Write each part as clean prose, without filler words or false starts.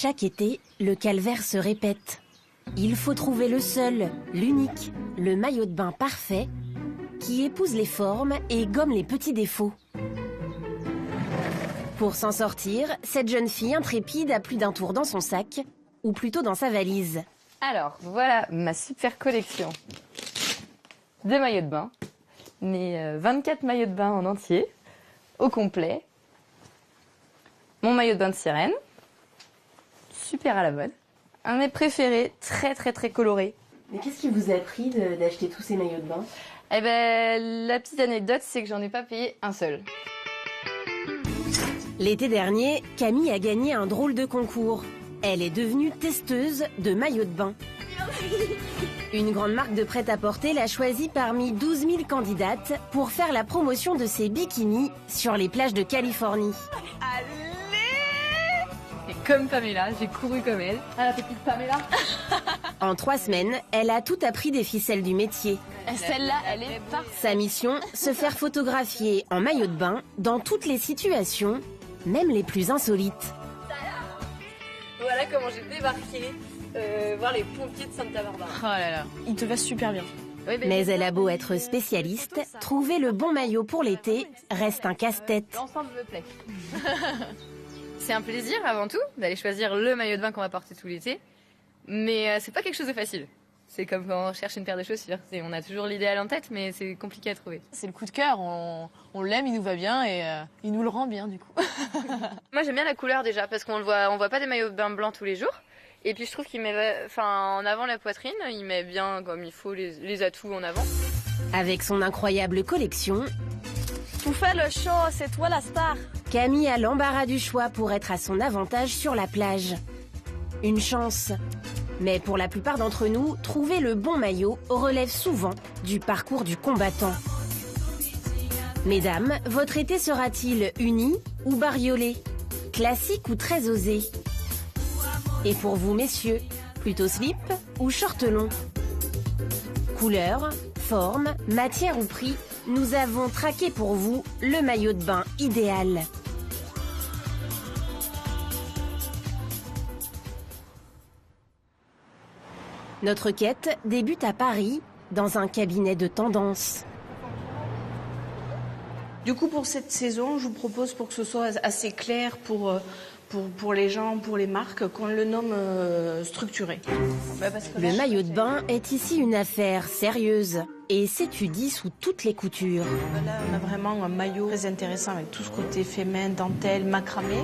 Chaque été, le calvaire se répète. Il faut trouver le seul, l'unique, le maillot de bain parfait qui épouse les formes et gomme les petits défauts. Pour s'en sortir, cette jeune fille intrépide a plus d'un tour dans son sac, ou plutôt dans sa valise. Alors, voilà ma super collection de maillots de bain. Mes 24 maillots de bain en entier, au complet. Mon maillot de bain de sirène, super à la mode. Un de mes préférés, très coloré. Mais qu'est-ce qui vous a pris d'acheter tous ces maillots de bain? Eh ben, la petite anecdote, c'est que j'en ai pas payé un seul. L'été dernier, Camille a gagné un drôle de concours. Elle est devenue testeuse de maillots de bain. Une grande marque de prêt-à-porter l'a choisie parmi 12 000 candidates pour faire la promotion de ses bikinis sur les plages de Californie. Et comme Pamela, j'ai couru comme elle. Ah, la petite Pamela. En 3 semaines, elle a tout appris des ficelles du métier. Celle-là, elle est parfaite. Sa mission, se faire photographier en maillot de bain dans toutes les situations, même les plus insolites. Voilà comment j'ai débarqué voir les pompiers de Santa Barbara. Oh là là, il te va super bien. Oui, Mais elle a beau être spécialiste, trouver le bon maillot pour l'été reste un casse-tête. L'ensemble me plaît. C'est un plaisir avant tout d'aller choisir le maillot de bain qu'on va porter tout l'été. Mais c'est pas quelque chose de facile. C'est comme quand on cherche une paire de chaussures. On a toujours l'idéal en tête, mais c'est compliqué à trouver. C'est le coup de cœur, on l'aime, il nous va bien et il nous le rend bien du coup. Moi j'aime bien la couleur déjà, parce qu'on voit pas des maillots de bain blancs tous les jours. Et puis je trouve qu'il met en avant la poitrine, il met bien comme il faut les atouts en avant. Avec son incroyable collection, Tout fait le show, c'est toi la star. Camille a l'embarras du choix pour être à son avantage sur la plage. Une chance. Mais pour la plupart d'entre nous, trouver le bon maillot relève souvent du parcours du combattant. Mesdames, votre été sera-t-il uni ou bariolé? Classique ou très osé? Et pour vous, messieurs, plutôt slip ou short long? Couleur, forme, matière ou prix, nous avons traqué pour vous le maillot de bain idéal. Notre quête débute à Paris, dans un cabinet de tendance. Du coup, pour cette saison, je vous propose, pour que ce soit assez clair pour les gens, pour les marques, qu'on le nomme structuré. Le maillot de bain est ici une affaire sérieuse et s'étudie sous toutes les coutures. Là, on a vraiment un maillot très intéressant avec tout ce côté fémin, dentelle, macramé.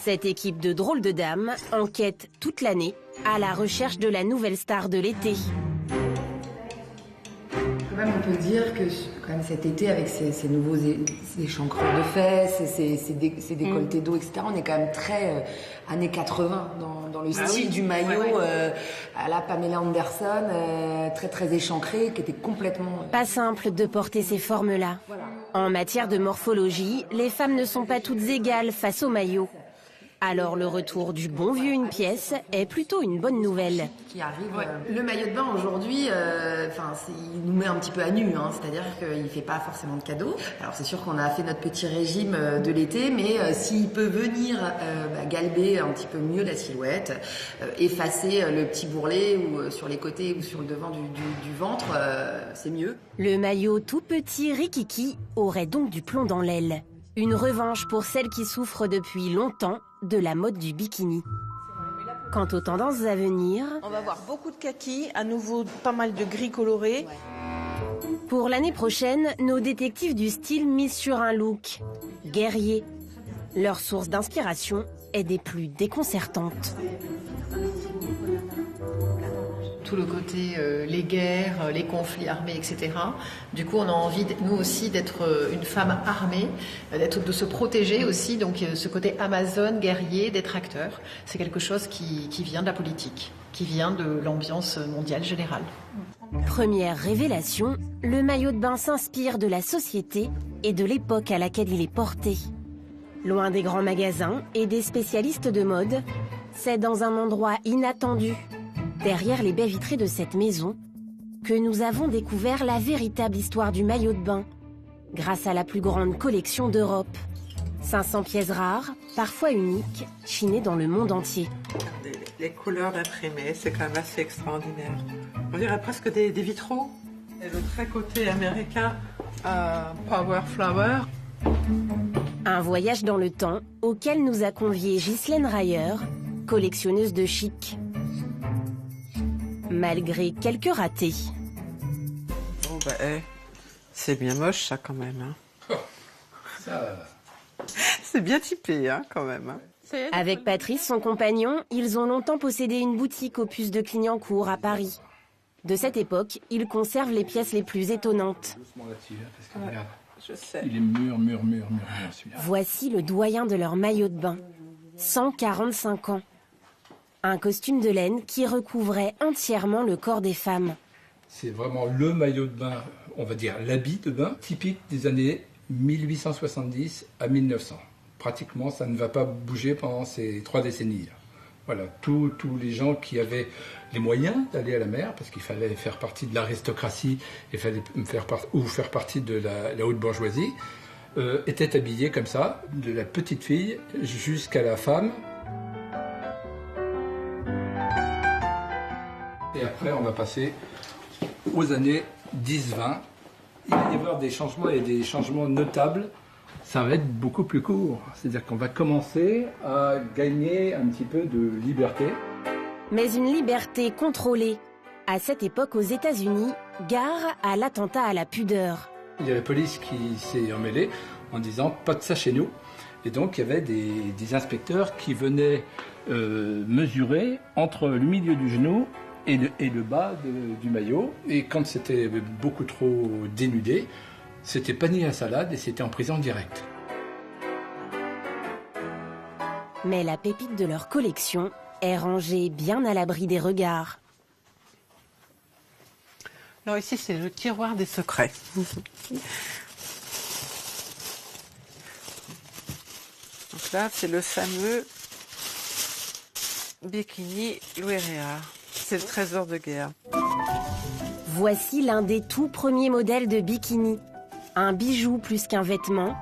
Cette équipe de drôles de dames enquête toute l'année à la recherche de la nouvelle star de l'été. Quand même, on peut dire que quand même cet été, avec ces nouveaux échancrures de fesses, ces décolletés d'eau, etc., on est quand même très années 80 dans le style du maillot à la Pamela Anderson, très échancré, qui était complètement... Pas simple de porter ces formes-là. Voilà. En matière de morphologie, les femmes ne sont pas toutes égales face au maillot. Alors le retour du bon vieux une pièce est plutôt une bonne nouvelle. Qui arrive. Le maillot de bain aujourd'hui, il nous met un petit peu à nu, c'est-à-dire qu'il fait pas forcément de cadeaux. Alors c'est sûr qu'on a fait notre petit régime de l'été, mais s'il peut venir galber un petit peu mieux la silhouette, effacer le petit bourrelet ou sur les côtés ou sur le devant du ventre, c'est mieux. Le maillot tout petit rikiki aurait donc du plomb dans l'aile. Une revanche pour celles qui souffrent depuis longtemps de la mode du bikini. Quant aux tendances à venir... On va voir beaucoup de kaki, à nouveau pas mal de gris coloré. Pour l'année prochaine, nos détectives du style misent sur un look guerrier. Leur source d'inspiration est des plus déconcertantes. Tout le côté les guerres, les conflits armés, etc. Du coup, on a envie, nous aussi, d'être une femme armée, de se protéger aussi. Donc, ce côté Amazon, guerrier, d'être acteur, c'est quelque chose qui vient de la politique, qui vient de l'ambiance mondiale générale. Première révélation, le maillot de bain s'inspire de la société et de l'époque à laquelle il est porté. Loin des grands magasins et des spécialistes de mode, c'est dans un endroit inattendu, derrière les baies vitrées de cette maison, que nous avons découvert la véritable histoire du maillot de bain, grâce à la plus grande collection d'Europe. 500 pièces rares, parfois uniques, chinées dans le monde entier. Regardez, les couleurs imprimées, c'est quand même assez extraordinaire. On dirait presque des vitraux. Et le très côté américain, Power Flower. Un voyage dans le temps auquel nous a convié Ghislaine Rayer, collectionneuse de chic. Malgré quelques ratés. Bon, c'est bien moche, ça, quand même. Hein. C'est bien typé, hein, quand même. Hein. Avec Patrice, son compagnon, ils ont longtemps possédé une boutique aux puces de Clignancourt à Paris. De cette époque, ils conservent les pièces les plus étonnantes. Doucement là-dessus, hein, parce que regarde, Je sais. il est mûr celui-là. Voici le doyen de leur maillot de bain. 145 ans. Un costume de laine qui recouvrait entièrement le corps des femmes. C'est vraiment le maillot de bain, on va dire l'habit de bain, typique des années 1870 à 1900. Pratiquement, ça ne va pas bouger pendant ces 3 décennies. Voilà, tous les gens qui avaient les moyens d'aller à la mer, parce qu'il fallait faire partie de l'aristocratie, il fallait faire partie de la haute bourgeoisie, étaient habillés comme ça, de la petite fille jusqu'à la femme. Et après, on va passer aux années 10-20. Il va y avoir des changements et des changements notables. Ça va être beaucoup plus court. C'est-à-dire qu'on va commencer à gagner un petit peu de liberté. Mais une liberté contrôlée. À cette époque, aux États-Unis, gare à l'attentat à la pudeur. Il y a la police qui s'est emmêlée en disant « pas de ça chez nous ». Et donc, il y avait des inspecteurs qui venaient mesurer entre le milieu du genou et le bas du maillot. Et quand c'était beaucoup trop dénudé, c'était panier à salade et c'était en prison directe. Mais la pépite de leur collection est rangée bien à l'abri des regards. Alors ici, c'est le tiroir des secrets. Donc là, c'est le fameux bikini Louis Réard. C'est le trésor de guerre. Voici l'un des tout premiers modèles de bikini. Un bijou plus qu'un vêtement,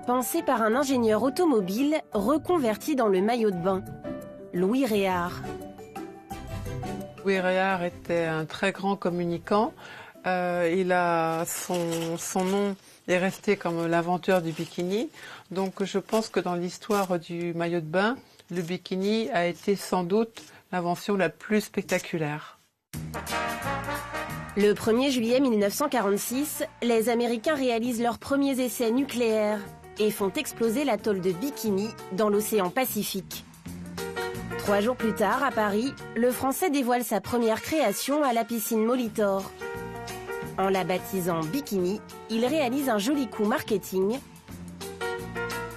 pensé par un ingénieur automobile reconverti dans le maillot de bain. Louis Réard. Louis Réard était un très grand communicant. Il a son nom est resté comme l'inventeur du bikini. Donc je pense que dans l'histoire du maillot de bain, le bikini a été sans doute l'invention la plus spectaculaire. Le 1er juillet 1946, les Américains réalisent leurs premiers essais nucléaires et font exploser l'atoll de Bikini dans l'océan Pacifique. 3 jours plus tard, à Paris, le Français dévoile sa première création à la piscine Molitor. En la baptisant Bikini, il réalise un joli coup marketing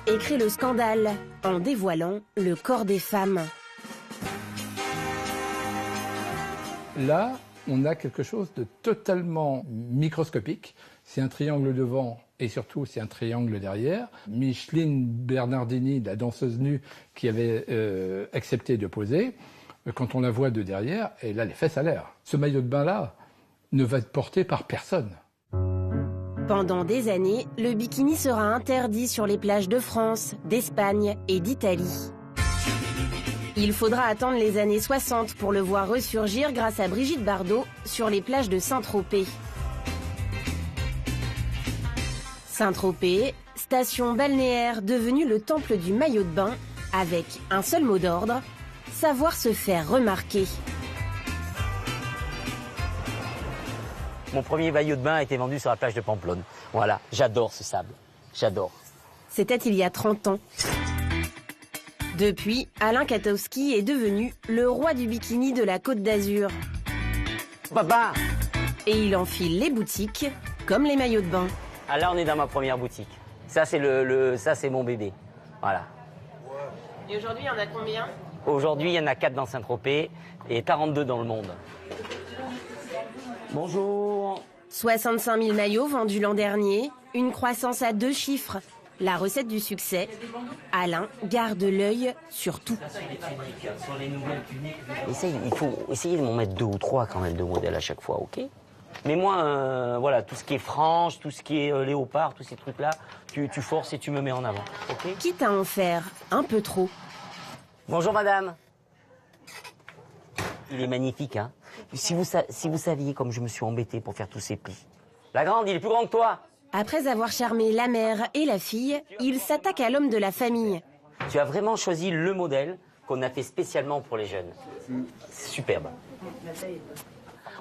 et crée le scandale en dévoilant le corps des femmes. Là, on a quelque chose de totalement microscopique. C'est un triangle devant et surtout c'est un triangle derrière. Micheline Bernardini, la danseuse nue qui avait accepté de poser, quand on la voit de derrière, elle a les fesses à l'air. Ce maillot de bain-là ne va être porté par personne. Pendant des années, le bikini sera interdit sur les plages de France, d'Espagne et d'Italie. Il faudra attendre les années 60 pour le voir ressurgir grâce à Brigitte Bardot sur les plages de Saint-Tropez. Saint-Tropez, station balnéaire devenue le temple du maillot de bain, avec un seul mot d'ordre, savoir se faire remarquer. Mon premier maillot de bain a été vendu sur la plage de Pamplonne. Voilà, j'adore ce sable, j'adore. C'était il y a 30 ans. Depuis, Alain Katowski est devenu le roi du bikini de la Côte d'Azur. Papa! Et il enfile les boutiques comme les maillots de bain. Ah là, on est dans ma première boutique. Ça, c'est ça, c'est mon bébé. Voilà. Et aujourd'hui, il y en a combien? Aujourd'hui, il y en a 4 dans Saint-Tropez et 42 dans le monde. Bonjour. 65 000 maillots vendus l'an dernier, une croissance à 2 chiffres. La recette du succès, Alain garde l'œil sur tout. Il faut essayer de m'en mettre 2 ou 3 quand même de modèles à chaque fois, ok? Mais moi, voilà, tout ce qui est frange, tout ce qui est léopard, tous ces trucs-là, tu forces et tu me mets en avant. Ok ? Quitte à en faire un peu trop. Bonjour madame. Il est magnifique, hein. Si vous saviez comme je me suis embêté pour faire tous ces plis. La grande, il est plus grand que toi. Après avoir charmé la mère et la fille, il s'attaque à l'homme de la famille. Tu as vraiment choisi le modèle qu'on a fait spécialement pour les jeunes. C'est superbe.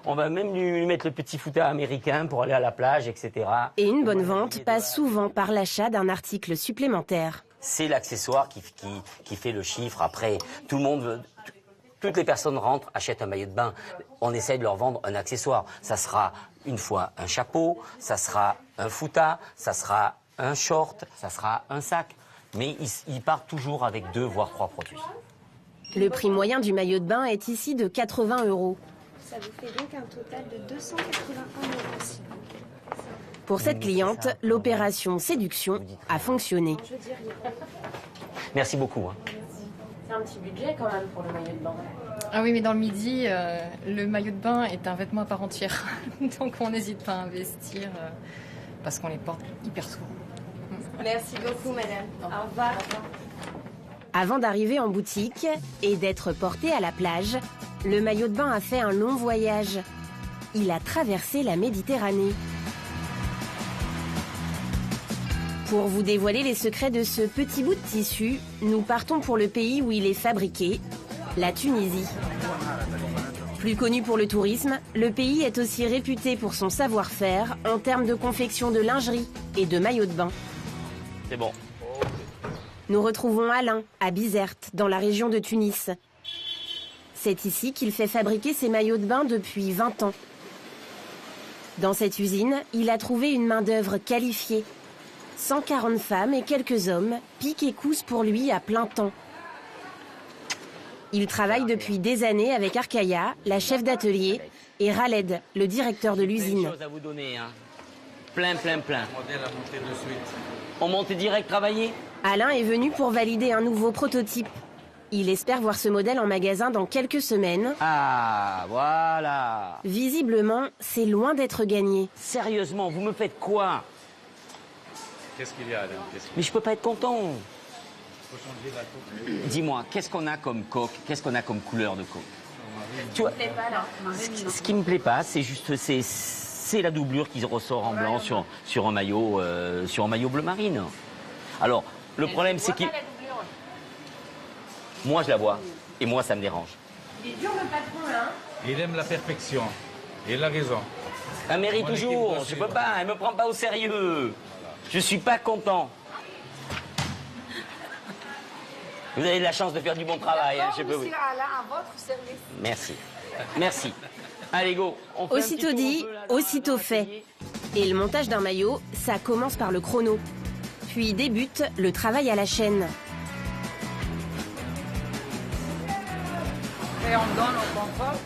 On va même lui mettre le petit foutard américain pour aller à la plage, etc. Et une bonne vente passe souvent par l'achat d'un article supplémentaire. C'est l'accessoire qui fait le chiffre. Après, tout le monde, toutes les personnes rentrent, achètent un maillot de bain. On essaie de leur vendre un accessoire. Ça sera une fois un chapeau, ça sera un foutard, ça sera un short, ça sera un sac. Mais ils partent toujours avec 2 voire 3 produits. Le prix moyen du maillot de bain est ici de 80 €. Ça vous fait donc un total de 281 €, s'il vous plaît. Pour cette cliente, l'opération séduction a fonctionné. Je dis rien. Merci beaucoup. Hein. C'est un petit budget quand même pour le maillot de bain. Ah oui, mais dans le midi, le maillot de bain est un vêtement à part entière. Donc on n'hésite pas à investir parce qu'on les porte hyper souvent. Merci beaucoup, madame. Au revoir. Avant d'arriver en boutique et d'être porté à la plage, le maillot de bain a fait un long voyage. Il a traversé la Méditerranée. Pour vous dévoiler les secrets de ce petit bout de tissu, nous partons pour le pays où il est fabriqué, la Tunisie. Plus connu pour le tourisme, le pays est aussi réputé pour son savoir-faire en termes de confection de lingerie et de maillots de bain. C'est bon. Nous retrouvons Alain, à Bizerte, dans la région de Tunis. C'est ici qu'il fait fabriquer ses maillots de bain depuis 20 ans. Dans cette usine, il a trouvé une main-d'œuvre qualifiée. 140 femmes et quelques hommes piquent et cousent pour lui à plein temps. Il travaille depuis des années avec Arkaya, la chef d'atelier, et Raled, le directeur de l'usine. Plein de choses à vous donner, hein. Plein. On monte direct travailler. Alain est venu pour valider un nouveau prototype. Il espère voir ce modèle en magasin dans quelques semaines. Ah, voilà. Visiblement, c'est loin d'être gagné. Sérieusement, vous me faites quoi? Qu'est-ce qu'il y a, Alain? Mais je peux pas être content. Dis-moi, qu'est-ce qu'on a comme coque? Qu'est-ce qu'on a comme couleur de coque? Tu vois, ce qui me plaît pas, c'est juste c'est la doublure qui ressort en blanc sur un maillot bleu marine. Alors, le problème, c'est que moi, je la vois. Et moi, ça me dérange. Il est dur, le patron, là. Il aime la perfection. Il a raison. Elle mérite toujours. Je peux pas. Elle me prend pas au sérieux. Je suis pas content. Vous avez de la chance de faire du bon travail. Hein, je peux vous... à votre service. Merci. Merci. Allez, go. Aussitôt dit, aussitôt fait. Et le montage d'un maillot, ça commence par le chrono. Puis débute le travail à la chaîne. Et on donne au contrôle.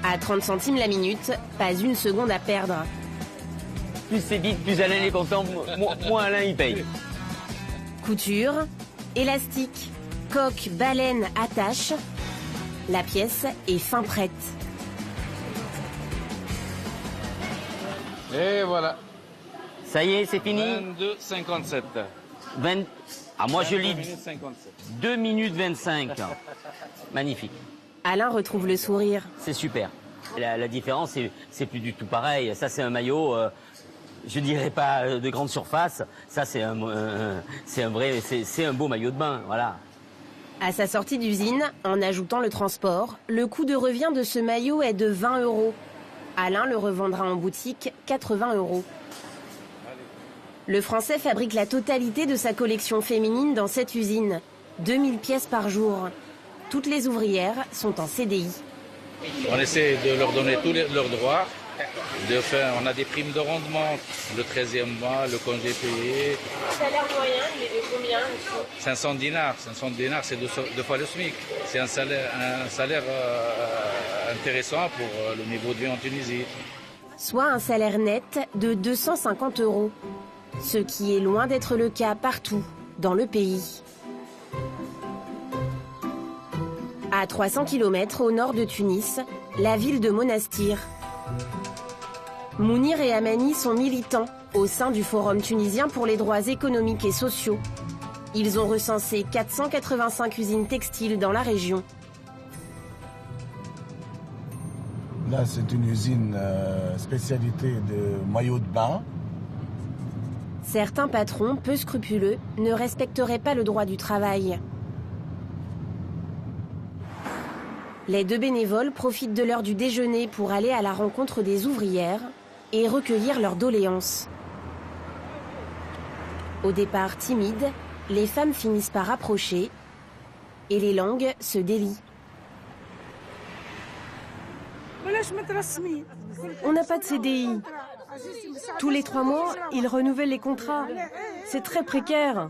À 30 centimes la minute, pas une seconde à perdre. Plus c'est vite, plus Alain est content, moins Alain il paye. Couture, élastique, coque, baleine, attache. La pièce est fin prête. Et voilà. Ça y est, c'est fini. 22,57. 20... Ah, moi je lis 2 minutes 25. Magnifique. Alain retrouve le sourire. C'est super. La différence, c'est plus du tout pareil. Ça, c'est un maillot, je dirais pas de grande surface. Ça, c'est un beau maillot de bain, voilà. À sa sortie d'usine, en ajoutant le transport, le coût de revient de ce maillot est de 20 €. Alain le revendra en boutique 80 €. Le Français fabrique la totalité de sa collection féminine dans cette usine. 2000 pièces par jour. Toutes les ouvrières sont en CDI. On essaie de leur donner tous leurs droits. On a des primes de rendement, le 13e mois, le congé payé. Le salaire moyen, il est de combien? 500 dinars. 500 dinars, c'est 2 fois le SMIC. C'est un salaire intéressant pour le niveau de vie en Tunisie. Soit un salaire net de 250 €. Ce qui est loin d'être le cas partout dans le pays. À 300 km au nord de Tunis, la ville de Monastir. Mounir et Amani sont militants au sein du Forum tunisien pour les droits économiques et sociaux. Ils ont recensé 485 usines textiles dans la région. Là, c'est une usine spécialité de maillots de bain. Certains patrons, peu scrupuleux, ne respecteraient pas le droit du travail. Les deux bénévoles profitent de l'heure du déjeuner pour aller à la rencontre des ouvrières et recueillir leurs doléances. Au départ timides, les femmes finissent par approcher et les langues se délient. On n'a pas de CDI. Tous les 3 mois, ils renouvellent les contrats. C'est très précaire.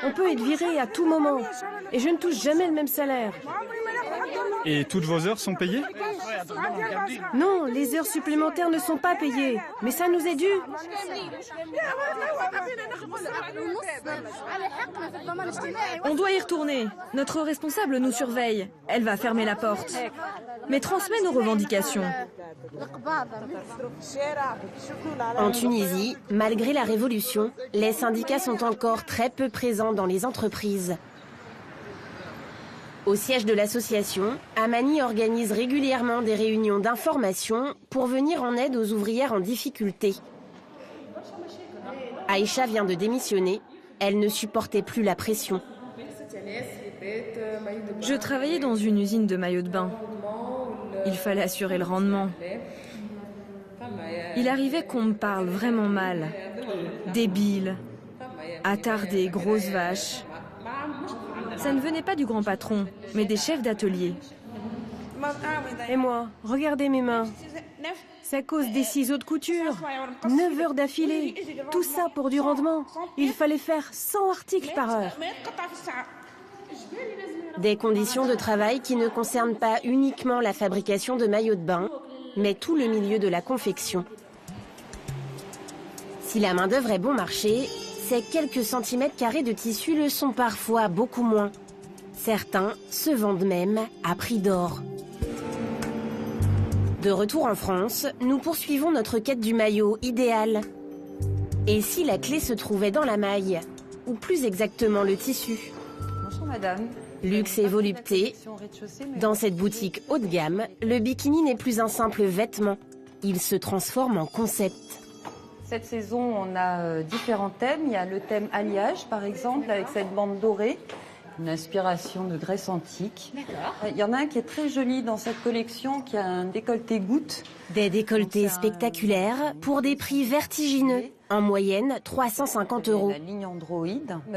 On peut être viré à tout moment. Et je ne touche jamais le même salaire. Et toutes vos heures sont payées? Non, les heures supplémentaires ne sont pas payées. Mais ça nous est dû. On doit y retourner. Notre responsable nous surveille. Elle va fermer la porte. Mais transmets nos revendications. En Tunisie, malgré la révolution, les syndicats sont encore très peu présents dans les entreprises. Au siège de l'association, Amani organise régulièrement des réunions d'information pour venir en aide aux ouvrières en difficulté. Aïcha vient de démissionner. Elle ne supportait plus la pression. Je travaillais dans une usine de maillots de bain. Il fallait assurer le rendement. Il arrivait qu'on me parle vraiment mal. Débile, attardé, grosse vache. Ça ne venait pas du grand patron, mais des chefs d'atelier. Et moi, regardez mes mains. C'est à cause des ciseaux de couture. 9 heures d'affilée. Tout ça pour du rendement. Il fallait faire 100 articles par heure. Des conditions de travail qui ne concernent pas uniquement la fabrication de maillots de bain, mais tout le milieu de la confection. Si la main-d'œuvre est bon marché, ces quelques centimètres carrés de tissu le sont parfois beaucoup moins. Certains se vendent même à prix d'or. De retour en France, nous poursuivons notre quête du maillot idéal. Et si la clé se trouvait dans la maille, ou plus exactement le tissu? Bonjour madame. Luxe et volupté. Dans cette boutique haut de gamme, le bikini n'est plus un simple vêtement. Il se transforme en concept. Cette saison, on a différents thèmes. Il y a le thème alliage, par exemple, avec cette bande dorée. Une inspiration de Grèce antique. Il y en a un qui est très joli dans cette collection, qui a un décolleté goutte. Des décolletés spectaculaires pour des prix vertigineux. En moyenne, 350 €. La ligne Android.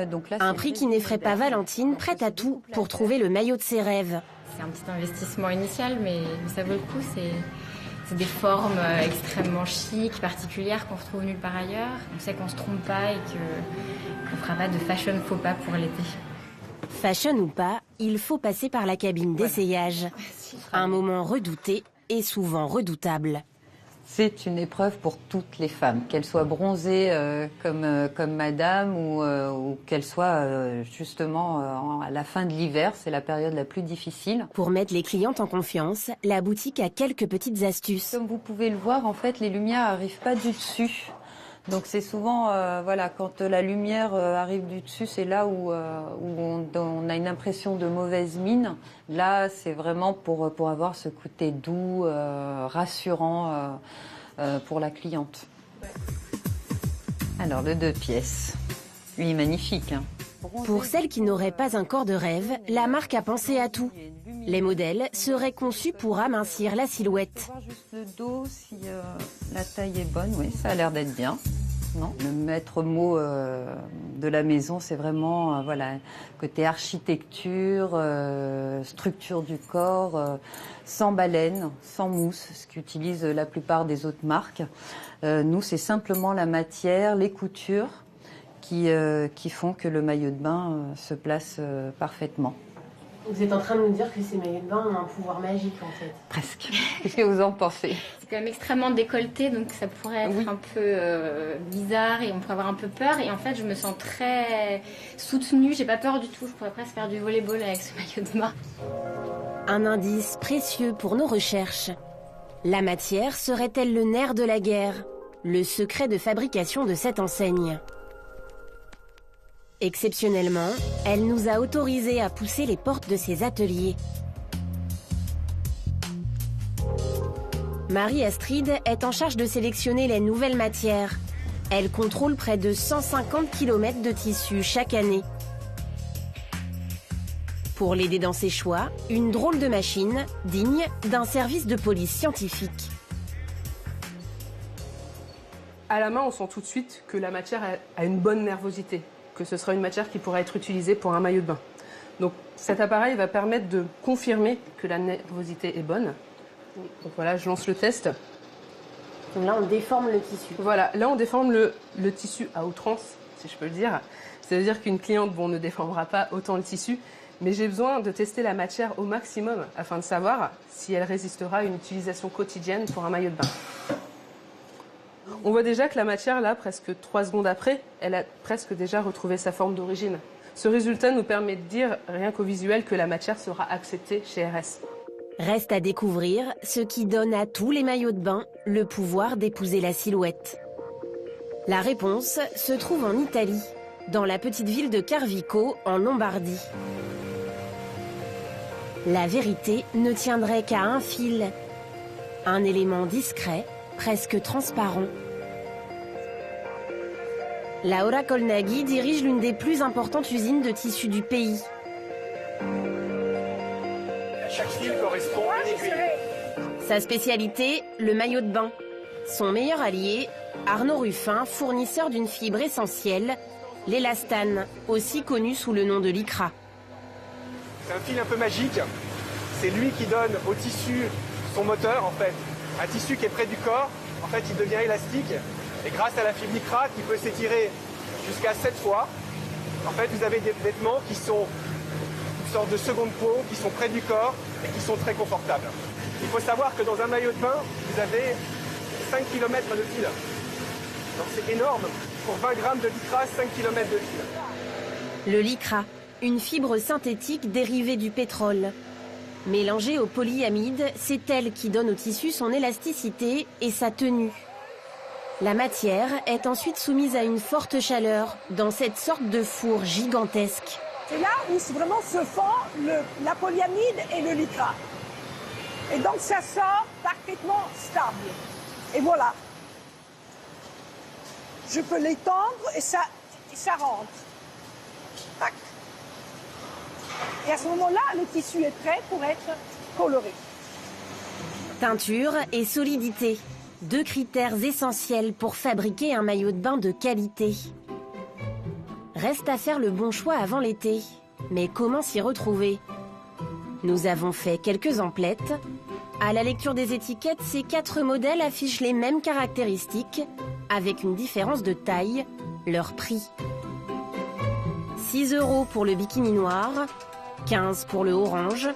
Donc là, un prix qui n'effraie pas Valentine, prête à tout pour trouver le maillot de ses rêves. C'est un petit investissement initial, mais ça vaut le coup. C'est des formes extrêmement chic, particulières qu'on retrouve nulle part ailleurs. On sait qu'on se trompe pas et qu'on fera pas de fashion faux pas pour l'été. Fashion ou pas, il faut passer par la cabine d'essayage. Un moment redouté et souvent redoutable. C'est une épreuve pour toutes les femmes, qu'elles soient bronzées comme madame ou qu'elles soient justement à la fin de l'hiver, c'est la période la plus difficile. Pour mettre les clientes en confiance, la boutique a quelques petites astuces. Comme vous pouvez le voir, en fait, les lumières n'arrivent pas du dessus. Donc c'est souvent, voilà, quand la lumière arrive du dessus, c'est là où on a une impression de mauvaise mine. Là, c'est vraiment pour avoir ce côté doux, rassurant pour la cliente. Alors, le 2 pièces. Lui, est magnifique. Hein. Pour celles qui n'auraient pas un corps de rêve, la marque a pensé à tout. Les modèles seraient conçus pour amincir la silhouette. On va voir juste le dos, si la taille est bonne. Oui, ça a l'air d'être bien. Non, le maître mot de la maison, c'est vraiment voilà, côté architecture, structure du corps, sans baleine, sans mousse, ce qu'utilisent la plupart des autres marques. Nous, c'est simplement la matière, les coutures qui font que le maillot de bain se place parfaitement. Vous êtes en train de nous dire que ces maillots de bain ont un pouvoir magique en fait. Presque. Qu'est-ce que vous en pensez? C'est quand même extrêmement décolleté, donc ça pourrait être un peu bizarre et on pourrait avoir un peu peur. Et en fait, je me sens très soutenue, j'ai pas peur du tout. Je pourrais presque faire du volleyball avec ce maillot de bain. Un indice précieux pour nos recherches. La matière serait-elle le nerf de la guerre? Le secret de fabrication de cette enseigne. Exceptionnellement, elle nous a autorisés à pousser les portes de ses ateliers. Marie-Astrid est en charge de sélectionner les nouvelles matières. Elle contrôle près de 150 km de tissu chaque année. Pour l'aider dans ses choix, une drôle de machine digne d'un service de police scientifique. À la main, on sent tout de suite que la matière a une bonne nervosité, que ce sera une matière qui pourra être utilisée pour un maillot de bain. Donc cet appareil va permettre de confirmer que la nervosité est bonne. Donc voilà, je lance le test. Donc là, on déforme le tissu. Voilà, là on déforme le tissu à outrance, si je peux le dire. Ça veut dire qu'une cliente ne déformera pas autant le tissu, mais j'ai besoin de tester la matière au maximum afin de savoir si elle résistera à une utilisation quotidienne pour un maillot de bain. On voit déjà que la matière, là, presque 3 secondes après, elle a presque déjà retrouvé sa forme d'origine. Ce résultat nous permet de dire, rien qu'au visuel, que la matière sera acceptée chez RS. Reste à découvrir ce qui donne à tous les maillots de bain le pouvoir d'épouser la silhouette. La réponse se trouve en Italie, dans la petite ville de Carvico, en Lombardie. La vérité ne tiendrait qu'à un fil, un élément discret, presque transparent. Laura Colnaghi dirige l'une des plus importantes usines de tissus du pays. Chaque fil correspond à une aiguille. Sa spécialité, le maillot de bain. Son meilleur allié, Arnaud Ruffin, fournisseur d'une fibre essentielle, l'élastane, aussi connu sous le nom de lycra. C'est un fil un peu magique. C'est lui qui donne au tissu son moteur, en fait. Un tissu qui est près du corps, en fait, il devient élastique. Et grâce à la fibre lycra qui peut s'étirer jusqu'à 7 fois, en fait, vous avez des vêtements qui sont une sorte de seconde peau, qui sont près du corps et qui sont très confortables. Il faut savoir que dans un maillot de bain, vous avez 5 km de fil. Donc c'est énorme. Pour 20 grammes de lycra, 5 km de fil. Le lycra, une fibre synthétique dérivée du pétrole. Mélangée au polyamide, c'est elle qui donne au tissu son élasticité et sa tenue. La matière est ensuite soumise à une forte chaleur dans cette sorte de four gigantesque. C'est là où vraiment se fond la polyamide et le lycra. Et donc ça sort parfaitement stable. Et voilà. Je peux l'étendre et ça rentre. Tac. Et à ce moment-là, le tissu est prêt pour être coloré. Teinture et solidité, deux critères essentiels pour fabriquer un maillot de bain de qualité. Reste à faire le bon choix avant l'été. Mais comment s'y retrouver? Nous avons fait quelques emplettes. À la lecture des étiquettes, ces 4 modèles affichent les mêmes caractéristiques, avec une différence de taille, leur prix. 6 € pour le bikini noir, 15 pour le orange,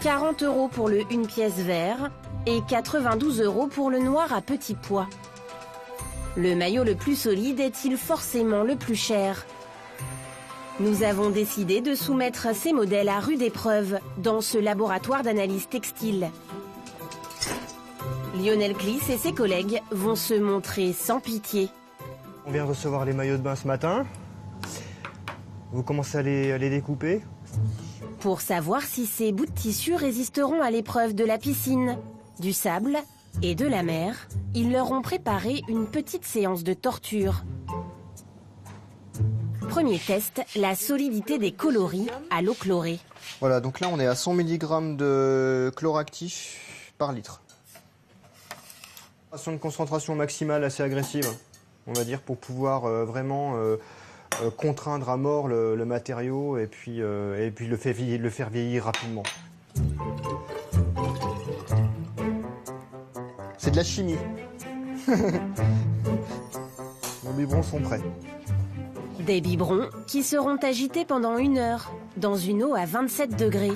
40 € pour le une pièce vert et 92 € pour le noir à petits pois. Le maillot le plus solide est-il forcément le plus cher? Nous avons décidé de soumettre ces modèles à rude épreuve dans ce laboratoire d'analyse textile. Lionel Clis et ses collègues vont se montrer sans pitié. On vient de recevoir les maillots de bain ce matin. Vous commencez à les découper. Pour savoir si ces bouts de tissu résisteront à l'épreuve de la piscine, du sable et de la mer, ils leur ont préparé une petite séance de torture. Premier test, la solidité des coloris à l'eau chlorée. Voilà, donc là on est à 100 mg de chlore actif par litre. Une concentration maximale assez agressive, on va dire, pour pouvoir vraiment contraindre à mort le matériau et puis le faire vieillir rapidement. C'est de la chimie. Nos biberons sont prêts. Des biberons qui seront agités pendant 1 heure dans une eau à 27 degrés.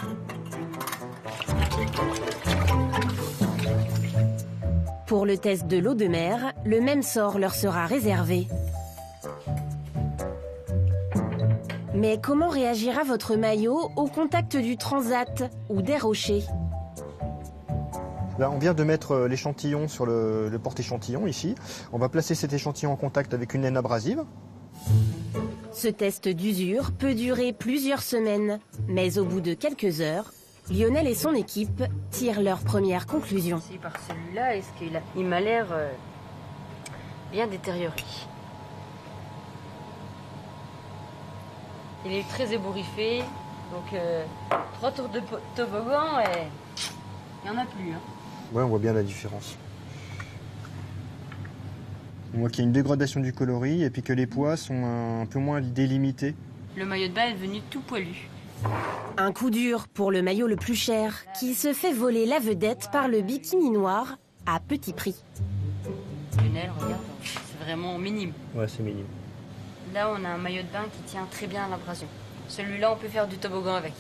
Pour le test de l'eau de mer, le même sort leur sera réservé. Mais comment réagira votre maillot au contact du transat ou des rochers? Là, on vient de mettre l'échantillon sur le porte-échantillon ici. On va placer cet échantillon en contact avec une laine abrasive. Ce test d'usure peut durer plusieurs semaines, mais au bout de quelques heures, Lionel et son équipe tirent leurs premières conclusions. Par celui-là, est-ce qu'il m'a l'air bien détérioré. Il est très ébouriffé, donc 3 tours de toboggan et il n'y en a plus. Hein. Ouais, on voit bien la différence. On voit qu'il y a une dégradation du coloris et puis que les poids sont un peu moins délimités. Le maillot de bain est devenu tout poilu. Un coup dur pour le maillot le plus cher, qui se fait voler la vedette par le bikini noir à petit prix. Lionel, regarde, c'est vraiment minime. Ouais, c'est minime. Là, on a un maillot de bain qui tient très bien à l'abrasion. Celui-là, on peut faire du toboggan avec.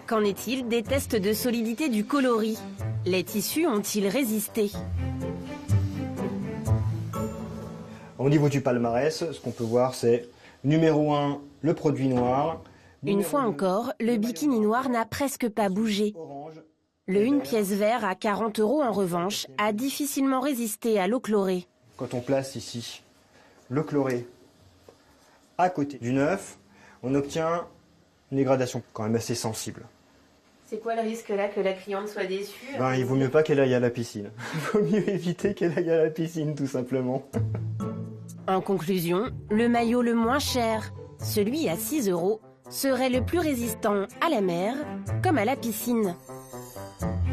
Qu'en est-il des tests de solidité du coloris? Les tissus ont-ils résisté? Au niveau du palmarès, ce qu'on peut voir, c'est numéro 1, le produit noir. Une fois encore, le bikini noir n'a presque pas bougé. Le une pièce vert à 40 € en revanche a difficilement résisté à l'eau chlorée. Quand on place ici le chloré à côté du neuf, on obtient une dégradation quand même assez sensible. C'est quoi le risque là que la cliente soit déçue? Il vaut mieux pas qu'elle aille à la piscine. Il vaut mieux éviter qu'elle aille à la piscine tout simplement. En conclusion, le maillot le moins cher, celui à 6 €, serait le plus résistant à la mer comme à la piscine.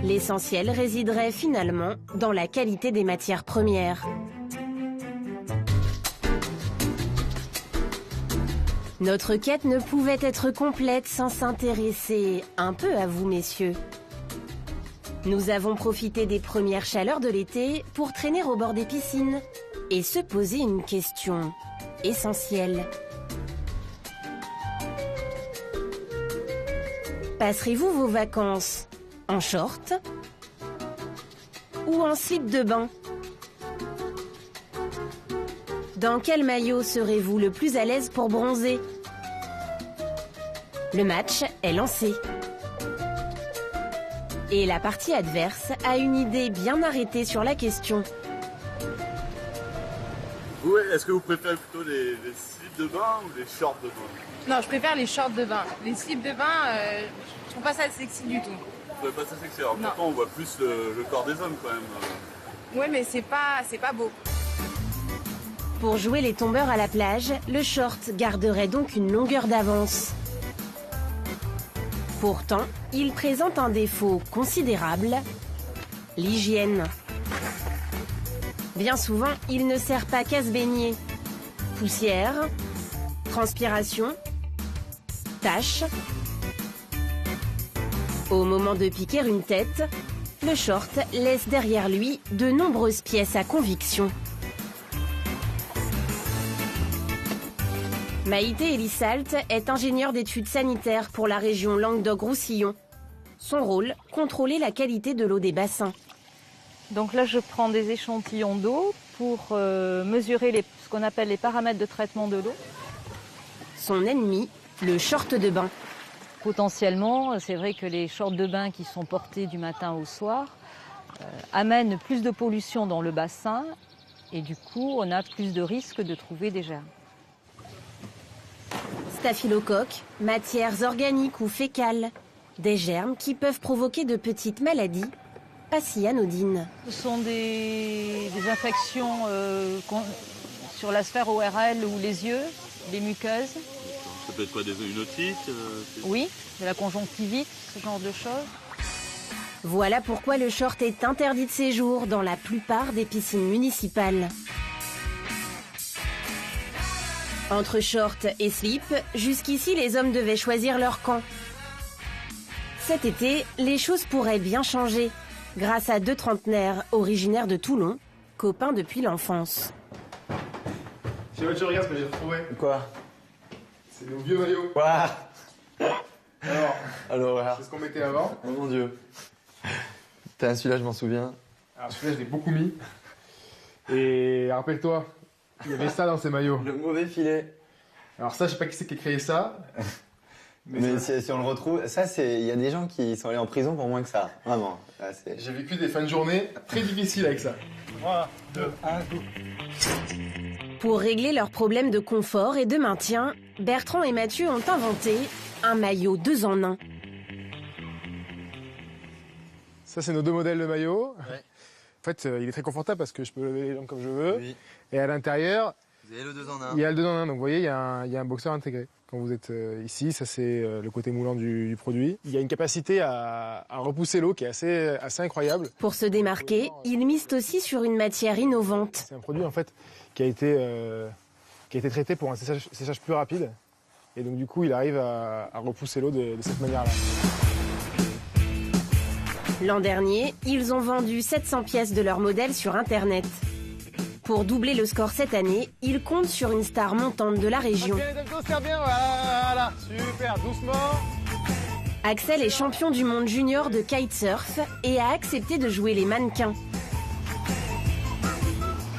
L'essentiel résiderait finalement dans la qualité des matières premières. Notre quête ne pouvait être complète sans s'intéresser un peu à vous, messieurs. Nous avons profité des premières chaleurs de l'été pour traîner au bord des piscines et se poser une question essentielle. Passerez-vous vos vacances en short ou en slip de bain? Dans quel maillot serez-vous le plus à l'aise pour bronzer? Le match est lancé. Et la partie adverse a une idée bien arrêtée sur la question. Oui, est-ce que vous préférez plutôt les slips de bain ou les shorts de bain? Non, je préfère les shorts de bain. Les slips de bain, je trouve pas ça sexy du tout. Vous trouvez pas ça sexy? Alors pourtant, on voit plus le corps des hommes quand même. Ouais, mais c'est pas beau. Pour jouer les tombeurs à la plage, le short garderait donc une longueur d'avance. Pourtant, il présente un défaut considérable, l'hygiène. Bien souvent, il ne sert pas qu'à se baigner. Poussière, transpiration, taches. Au moment de piquer une tête, le short laisse derrière lui de nombreuses pièces à conviction. Maïté Elisalt est ingénieure d'études sanitaires pour la région Languedoc-Roussillon. Son rôle, contrôler la qualité de l'eau des bassins. Donc là, je prends des échantillons d'eau pour mesurer ce qu'on appelle les paramètres de traitement de l'eau. Son ennemi, le short de bain. Potentiellement, c'est vrai que les shorts de bain qui sont portés du matin au soir amènent plus de pollution dans le bassin et du coup, on a plus de risques de trouver des germes. Staphylocoques, matières organiques ou fécales, des germes qui peuvent provoquer de petites maladies, pas si anodines. Ce sont des infections sur la sphère ORL ou les yeux, les muqueuses. Ça peut être quoi, des zoonotites? Oui, de la conjonctivite, ce genre de choses. Voilà pourquoi le short est interdit de séjour dans la plupart des piscines municipales. Entre short et slip, jusqu'ici les hommes devaient choisir leur camp. Cet été, les choses pourraient bien changer, grâce à 2 trentenaires originaires de Toulon, copains depuis l'enfance. Je sais pas, tu regardes ce que j'ai retrouvé. Quoi? C'est nos vieux maillots. Waouh! Alors, c'est ce qu'on mettait avant. Oh mon dieu. Putain, celui-là, je m'en souviens. Alors celui-là, je l'ai beaucoup mis. Et rappelle-toi, il y avait ça dans ces maillots. Le mauvais filet. Alors ça, je sais pas qui c'est qui a créé ça. Mais si on le retrouve, ça c'est, il y a des gens qui sont allés en prison pour moins que ça, vraiment. J'ai vécu des fins de journée très difficiles avec ça. 3, 2, 1, go. Pour régler leurs problèmes de confort et de maintien, Bertrand et Mathieu ont inventé un maillot 2 en 1. Ça c'est nos 2 modèles de maillot. Ouais. En fait, il est très confortable parce que je peux lever les jambes comme je veux. Oui. Et à l'intérieur, vous avez le 2 en 1. Il y a le 2 en 1, donc vous voyez, il y a un boxeur intégré. Quand vous êtes ici, ça c'est le côté moulant du produit. Il y a une capacité à repousser l'eau qui est assez incroyable. Pour se démarquer, ils misent aussi sur une matière innovante. C'est un produit en fait qui a été traité pour un séchage plus rapide. Et donc du coup, il arrive à repousser l'eau de cette manière-là. L'an dernier, ils ont vendu 700 pièces de leur modèle sur Internet. Pour doubler le score cette année, ils comptent sur une star montante de la région. Voilà, super, doucement. Axel est champion du monde junior de kitesurf et a accepté de jouer les mannequins.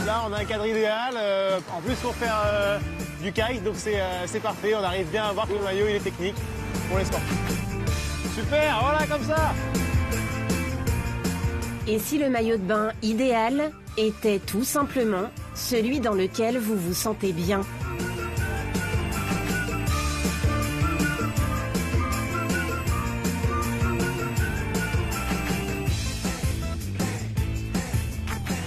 Là, on a un cadre idéal, en plus pour faire du kite, donc c'est parfait. On arrive bien à voir que le maillot il est technique pour les sportifs. Super, voilà, comme ça. Et si le maillot de bain idéal était tout simplement celui dans lequel vous vous sentez bien ?